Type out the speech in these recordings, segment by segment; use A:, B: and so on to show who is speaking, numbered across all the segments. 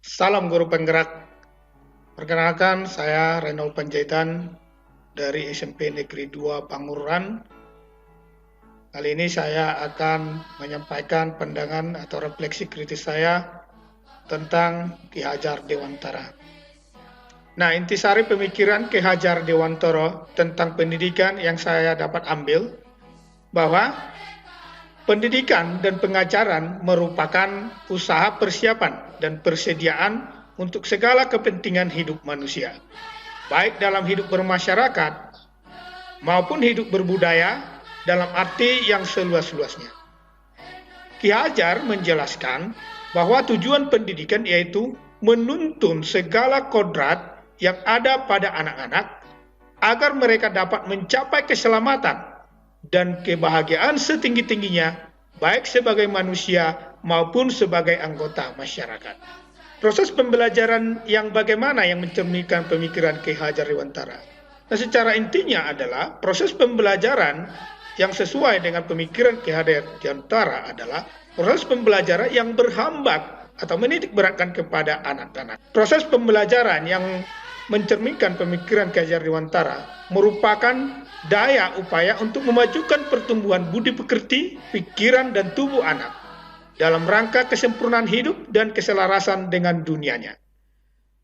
A: Salam guru penggerak. Perkenalkan, saya Reynold Panjaitan dari SMP Negeri 2 Pangururan. Kali ini saya akan menyampaikan pandangan atau refleksi kritis saya tentang Ki Hajar Dewantara. Nah, intisari pemikiran Ki Hajar Dewantara tentang pendidikan yang saya dapat ambil bahwa pendidikan dan pengajaran merupakan usaha persiapan dan persediaan untuk segala kepentingan hidup manusia, baik dalam hidup bermasyarakat maupun hidup berbudaya dalam arti yang seluas-luasnya. Ki Hajar menjelaskan bahwa tujuan pendidikan yaitu menuntun segala kodrat yang ada pada anak-anak agar mereka dapat mencapai keselamatan dan kebahagiaan setinggi-tingginya, baik sebagai manusia maupun sebagai anggota masyarakat. Proses pembelajaran yang bagaimana yang mencerminkan pemikiran Ki Hajar Dewantara? Nah, secara intinya adalah proses pembelajaran yang sesuai dengan pemikiran Ki Hajar Dewantara adalah proses pembelajaran yang berhambat atau menitik beratkan kepada anak-anak. Proses pembelajaran yang mencerminkan pemikiran Ki Hajar Dewantara merupakan daya upaya untuk memajukan pertumbuhan budi pekerti, pikiran, dan tubuh anak dalam rangka kesempurnaan hidup dan keselarasan dengan dunianya.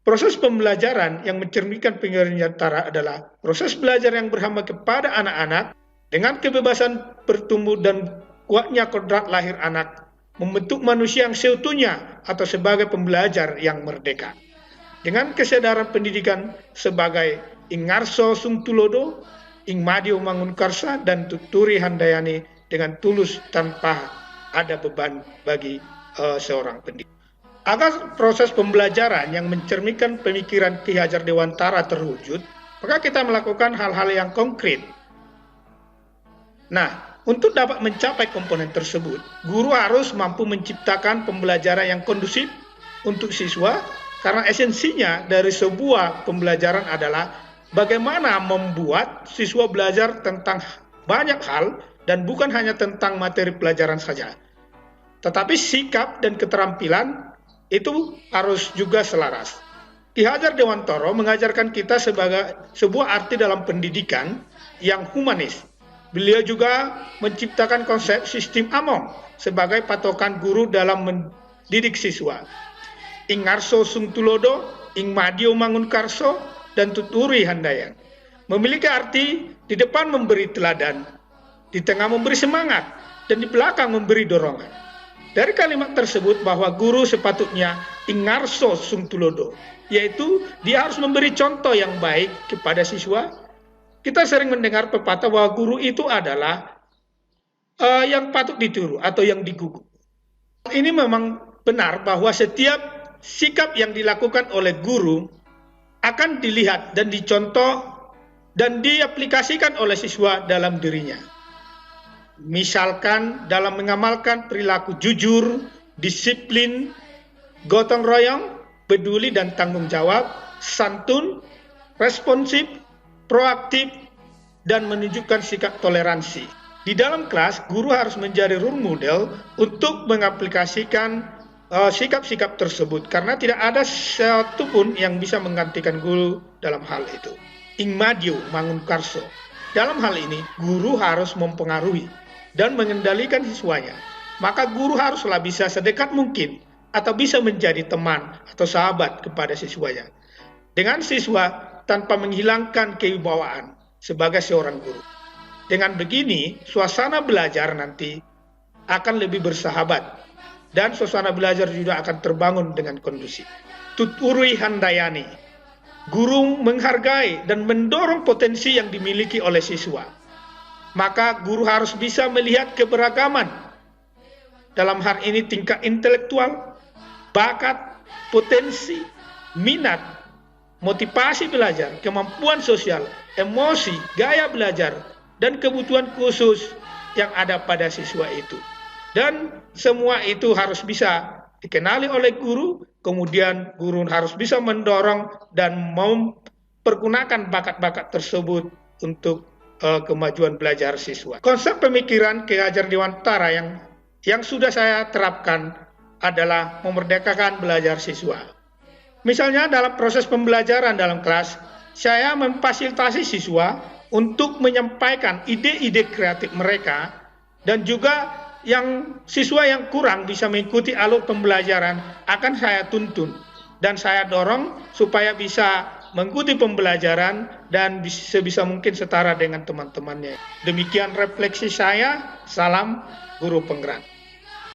A: Proses pembelajaran yang mencerminkan pemikiran Dewantara adalah proses belajar yang berhambat kepada anak-anak dengan kebebasan bertumbuh dan kuatnya kodrat lahir anak, membentuk manusia yang seutuhnya atau sebagai pembelajar yang merdeka. Dengan kesadaran pendidikan sebagai Ingarso Sungtulodo, Ing Madio Mangunkarsa, dan Tuturi Handayani dengan tulus tanpa ada beban bagi seorang pendidik. Agar proses pembelajaran yang mencerminkan pemikiran Ki Hajar Dewantara terwujud, maka kita melakukan hal-hal yang konkret. Nah, untuk dapat mencapai komponen tersebut, guru harus mampu menciptakan pembelajaran yang kondusif untuk siswa, karena esensinya dari sebuah pembelajaran adalah bagaimana membuat siswa belajar tentang banyak hal dan bukan hanya tentang materi pelajaran saja. Tetapi sikap dan keterampilan itu harus juga selaras. Ki Hajar Dewantara mengajarkan kita sebagai sebuah arti dalam pendidikan yang humanis. Beliau juga menciptakan konsep sistem Among sebagai patokan guru dalam mendidik siswa. Ingarso Sungtulodo, Ing Madio Mangunkarso, dan Tuturi Handayan memiliki arti di depan memberi teladan, di tengah memberi semangat, dan di belakang memberi dorongan. Dari kalimat tersebut bahwa guru sepatutnya Ingarso Sungtulodo, yaitu dia harus memberi contoh yang baik kepada siswa. Kita sering mendengar pepatah bahwa guru itu adalah yang patut ditiru atau yang digugu. Ini memang benar bahwa setiap sikap yang dilakukan oleh guru akan dilihat dan dicontoh dan diaplikasikan oleh siswa dalam dirinya. Misalkan dalam mengamalkan perilaku jujur, disiplin, gotong royong, peduli dan tanggung jawab, santun, responsif, proaktif, dan menunjukkan sikap toleransi. Di dalam kelas, guru harus menjadi role model untuk mengaplikasikan sikap-sikap tersebut, karena tidak ada satu pun yang bisa menggantikan guru dalam hal itu. Ing Madio Mangunkarso, dalam hal ini guru harus mempengaruhi dan mengendalikan siswanya. Maka guru haruslah bisa sedekat mungkin atau bisa menjadi teman atau sahabat kepada siswanya, dengan siswa tanpa menghilangkan kewibawaan sebagai seorang guru. Dengan begini, suasana belajar nanti akan lebih bersahabat dan suasana belajar juga akan terbangun dengan kondusif. Tuturi Handayani, guru menghargai dan mendorong potensi yang dimiliki oleh siswa. Maka guru harus bisa melihat keberagaman, dalam hal ini tingkat intelektual, bakat, potensi, minat, motivasi belajar, kemampuan sosial, emosi, gaya belajar, dan kebutuhan khusus yang ada pada siswa itu. Dan semua itu harus bisa dikenali oleh guru, kemudian guru harus bisa mendorong dan mempergunakan bakat-bakat tersebut untuk kemajuan belajar siswa. Konsep pemikiran Ki Hajar Dewantara yang sudah saya terapkan adalah memerdekakan belajar siswa. Misalnya dalam proses pembelajaran dalam kelas, saya memfasilitasi siswa untuk menyampaikan ide-ide kreatif mereka, dan juga yang siswa yang kurang bisa mengikuti alur pembelajaran akan saya tuntun dan saya dorong supaya bisa mengikuti pembelajaran dan sebisa mungkin setara dengan teman-temannya. Demikian refleksi saya. Salam guru penggerak.